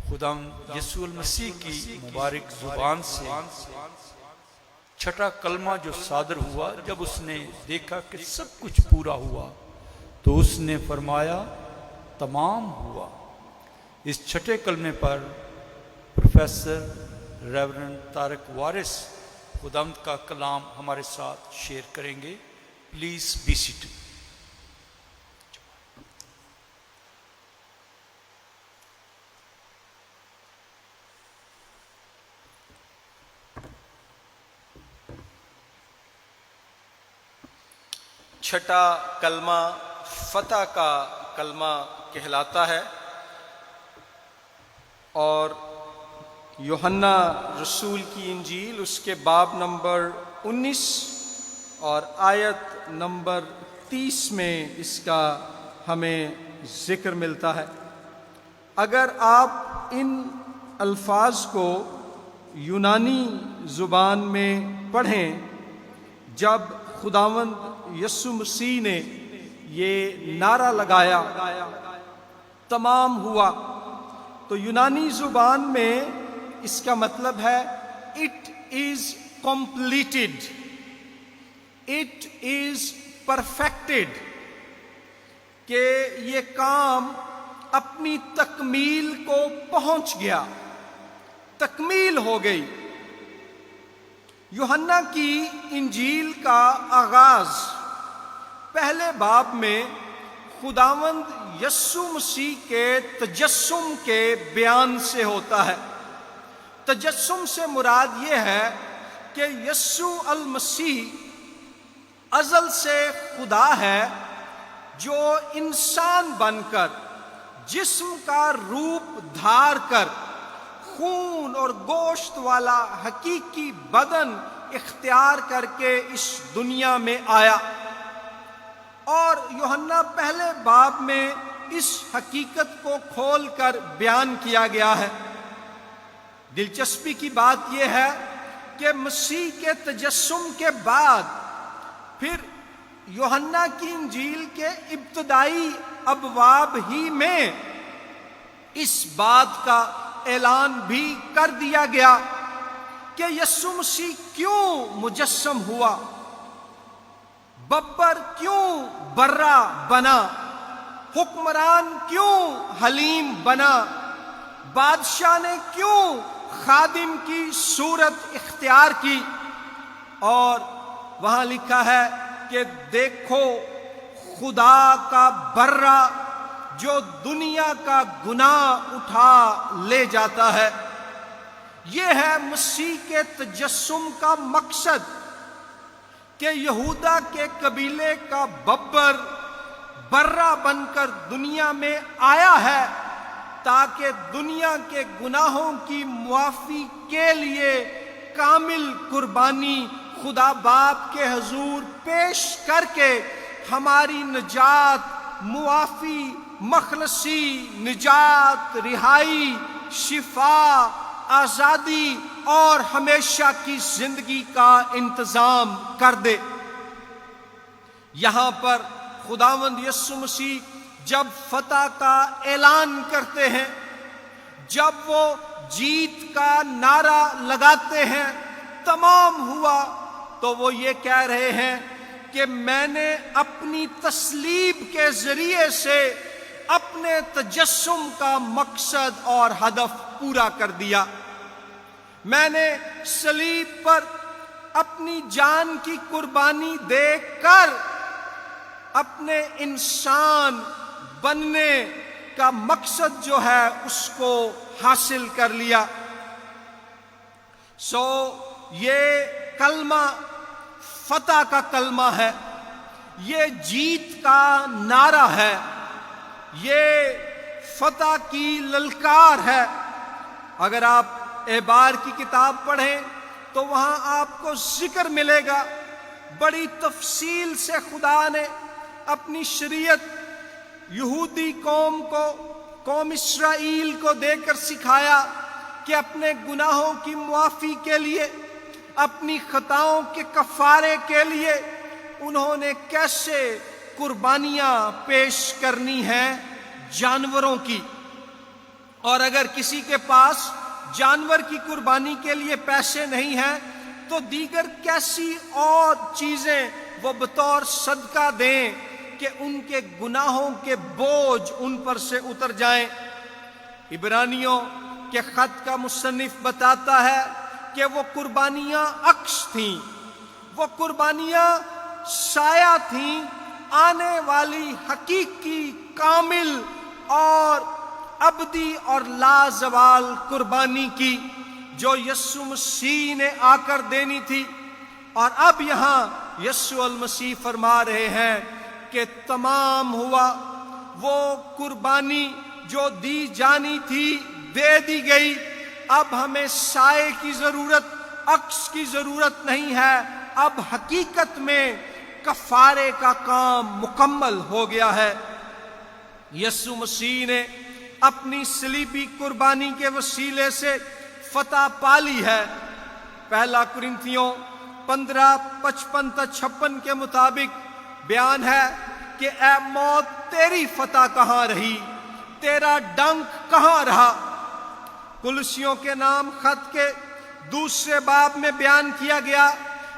خدا یسوع المسیح کی مبارک زبان سے چھٹا کلمہ جو صادر ہوا، جب اس نے دیکھا کہ سب کچھ پورا ہوا تو اس نے فرمایا تمام ہوا۔ اس چھٹے کلمے پر پروفیسر ریورنڈ طارق وارث خداوند کا کلام ہمارے ساتھ شیئر کریں گے۔ Please be seated. چھٹا کلمہ فتح کا کلمہ کہلاتا ہے، اور یوحنا رسول کی انجیل اس کے باب نمبر 19 اور آیت نمبر 30 میں اس کا ہمیں ذکر ملتا ہے۔ اگر آپ ان الفاظ کو یونانی زبان میں پڑھیں، جب خداوند یسوع مسیح نے یہ نعرہ لگایا تمام ہوا، تو یونانی زبان میں اس کا مطلب ہے it is completed, it is perfected, کہ یہ کام اپنی تکمیل کو پہنچ گیا، تکمیل ہو گئی۔ یوحنا کی انجیل کا آغاز پہلے باب میں خداوند یسوع مسیح کے تجسم کے بیان سے ہوتا ہے۔ تجسم سے مراد یہ ہے کہ یسوع المسیح ازل سے خدا ہے، جو انسان بن کر جسم کا روپ دھار کر خون اور گوشت والا حقیقی بدن اختیار کر کے اس دنیا میں آیا، اور یوحنا پہلے باب میں اس حقیقت کو کھول کر بیان کیا گیا ہے۔ دلچسپی کی بات یہ ہے کہ مسیح کے تجسم کے بعد پھر یوحنا کی انجیل کے ابتدائی ابواب ہی میں اس بات کا اعلان بھی کر دیا گیا کہ یسوع مسیح کیوں مجسم ہوا، ببر کیوں برا بنا، حکمران کیوں حلیم بنا، بادشاہ نے کیوں خادم کی صورت اختیار کی۔ اور وہاں لکھا ہے کہ دیکھو خدا کا برا جو دنیا کا گناہ اٹھا لے جاتا ہے۔ یہ ہے مسیح کے تجسم کا مقصد، کہ یہودا کے قبیلے کا ببر برا بن کر دنیا میں آیا ہے، تاکہ دنیا کے گناہوں کی معافی کے لیے کامل قربانی خدا باپ کے حضور پیش کر کے ہماری نجات، معافی، مخلصی، نجات، رہائی، شفا، آزادی اور ہمیشہ کی زندگی کا انتظام کر دے۔ یہاں پر خداوند یسوع مسیح جب فتح کا اعلان کرتے ہیں، جب وہ جیت کا نعرہ لگاتے ہیں تمام ہوا، تو وہ یہ کہہ رہے ہیں کہ میں نے اپنی تصلیب کے ذریعے سے اپنے تجسم کا مقصد اور ہدف پورا کر دیا۔ میں نے صلیب پر اپنی جان کی قربانی دے کر اپنے انسان بننے کا مقصد جو ہے اس کو حاصل کر لیا۔ یہ کلمہ فتح کا کلمہ ہے، یہ جیت کا نعرہ ہے، یہ فتح کی للکار ہے۔ اگر آپ اعبار کی کتاب پڑھیں تو وہاں آپ کو ذکر ملے گا، بڑی تفصیل سے خدا نے اپنی شریعت یہودی قوم کو، قوم اسرائیل کو دے کر سکھایا کہ اپنے گناہوں کی معافی کے لیے، اپنی خطاؤں کے کفارے کے لیے انہوں نے کیسے قربانیاں پیش کرنی ہیں جانوروں کی۔ اور اگر کسی کے پاس جانور کی قربانی کے لیے پیسے نہیں ہیں تو دیگر کیسی اور چیزیں وہ بطور صدقہ دیں کہ ان کے گناہوں کے بوجھ ان پر سے اتر جائیں۔ عبرانیوں کے خط کا مصنف بتاتا ہے کہ وہ قربانیاں عکس تھیں، وہ قربانیاں سایہ تھیں آنے والی حقیقی، کامل اور ابدی اور لازوال قربانی کی جو یسوع مسیح نے آ کر دینی تھی۔ اور اب یہاں یسوع المسیح فرما رہے ہیں کہ تمام ہوا، وہ قربانی جو دی جانی تھی دے دی گئی، اب ہمیں سائے کی ضرورت، عکس کی ضرورت نہیں ہے، اب حقیقت میں کفارے کا کام مکمل ہو گیا ہے۔ یسوع مسیح نے اپنی صلیبی قربانی کے وسیلے سے فتح پالی ہے۔ پہلا کرنتھیوں 15:55-56 کے مطابق بیان ہے کہ اے موت تیری فتح کہاں رہی، تیرا ڈنک کہاں رہا۔ کولوسیوں کے نام خط کے 2 باب میں بیان کیا گیا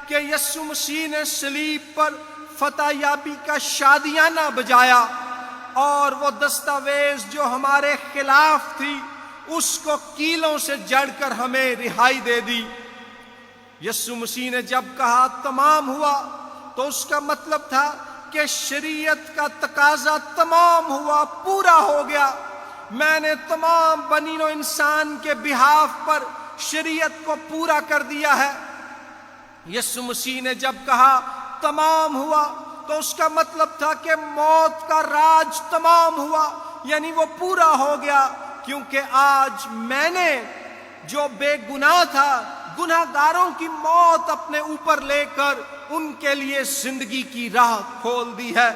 کہ یسوع مسیح نے صلیب پر فتح یابی کا شادیانہ بجایا اور وہ دستاویز جو ہمارے خلاف تھی اس کو کیلوں سے جڑ کر ہمیں رہائی دے دی۔ یسوع مسیح نے جب کہا تمام ہوا تو اس کا مطلب تھا کہ شریعت کا تقاضا تمام ہوا، پورا ہو گیا۔ میں نے تمام بنی نوع انسان کے بہاف پر شریعت کو پورا کر دیا ہے۔ یسوع مسیح نے جب کہا تمام ہوا تو اس کا مطلب تھا کہ موت کا راج تمام ہوا، یعنی وہ پورا ہو گیا، کیونکہ آج میں نے جو بے گناہ تھا گناہ گاروں کی موت اپنے اوپر لے کر ان کے لیے زندگی کی راہ کھول دی ہے۔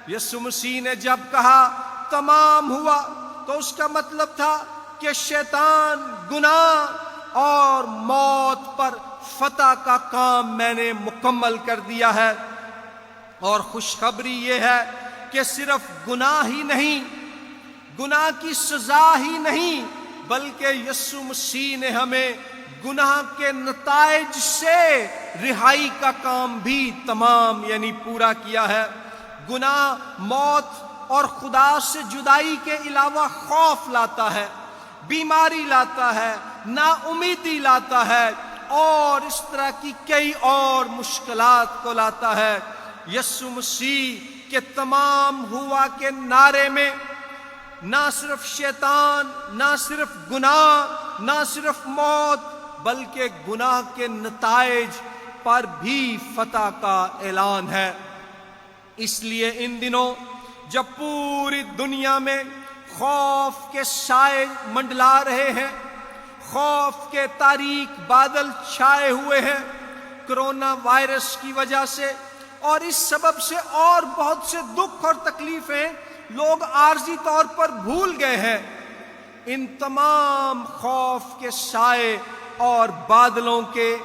یسوع مسیح نے جب کہا تمام ہوا تو اس کا مطلب تھا کہ شیطان، گناہ اور موت پر فتح کا کام میں نے مکمل کر دیا ہے۔ اور خوشخبری یہ ہے کہ صرف گناہ ہی نہیں، گناہ کی سزا ہی نہیں، بلکہ یسوع مسیح نے ہمیں گناہ کے نتائج سے رہائی کا کام بھی تمام یعنی پورا کیا ہے۔ گناہ موت اور خدا سے جدائی کے علاوہ خوف لاتا ہے، بیماری لاتا ہے، نا امیدی لاتا ہے اور اس طرح کی کئی اور مشکلات کو لاتا ہے۔ یسوع مسیح کے تمام ہوا کے نعرے میں نہ صرف شیطان، نہ صرف گناہ، نہ صرف موت، بلکہ گناہ کے نتائج پر بھی فتح کا اعلان ہے۔ اس لیے ان دنوں جب پوری دنیا میں خوف کے سائے منڈلا رہے ہیں، خوف کے تاریک بادل چھائے ہوئے ہیں کرونا وائرس کی وجہ سے، اور اس سبب سے اور بہت سے دکھ اور تکلیفیں لوگ عارضی طور پر بھول گئے ہیں، ان تمام خوف کے سائے اور بادلوں کے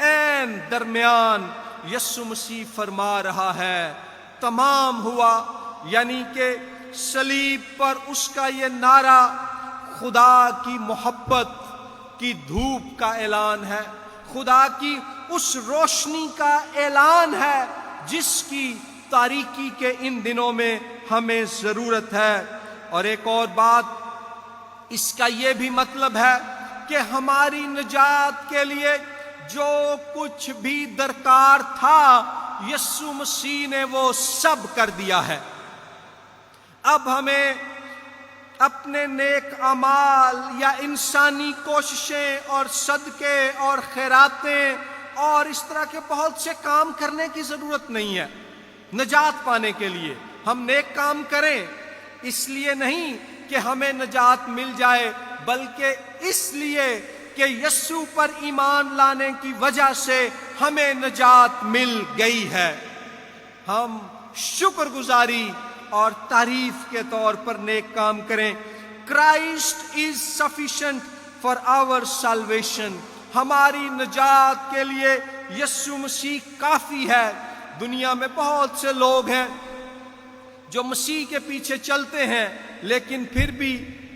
عین درمیان یسوع مسیح فرما رہا ہے تمام ہوا، یعنی کہ صلیب پر اس کا یہ نعرہ خدا کی محبت کی دھوپ کا اعلان ہے، خدا کی اس روشنی کا اعلان ہے جس کی تاریکی کے ان دنوں میں ہمیں ضرورت ہے۔ اور ایک اور بات، اس کا یہ بھی مطلب ہے کہ ہماری نجات کے لیے جو کچھ بھی درکار تھا یسوع مسیح نے وہ سب کر دیا ہے۔ اب ہمیں اپنے نیک اعمال یا انسانی کوششیں اور صدقے اور خیراتیں اور اس طرح کے بہت سے کام کرنے کی ضرورت نہیں ہے نجات پانے کے لیے۔ ہم نیک کام کریں اس لیے نہیں کہ ہمیں نجات مل جائے، بلکہ اس لیے کہ یسوع پر ایمان لانے کی وجہ سے ہمیں نجات مل گئی ہے۔ ہم شکر گزاری اور تعریف کے طور پر نیک کام کریں۔ Christ is sufficient for our salvation۔ ہماری نجات کے لیے یسوع مسیح کافی ہے۔ دنیا میں بہت سے لوگ ہیں جو مسیح کے پیچھے چلتے ہیں لیکن پھر بھی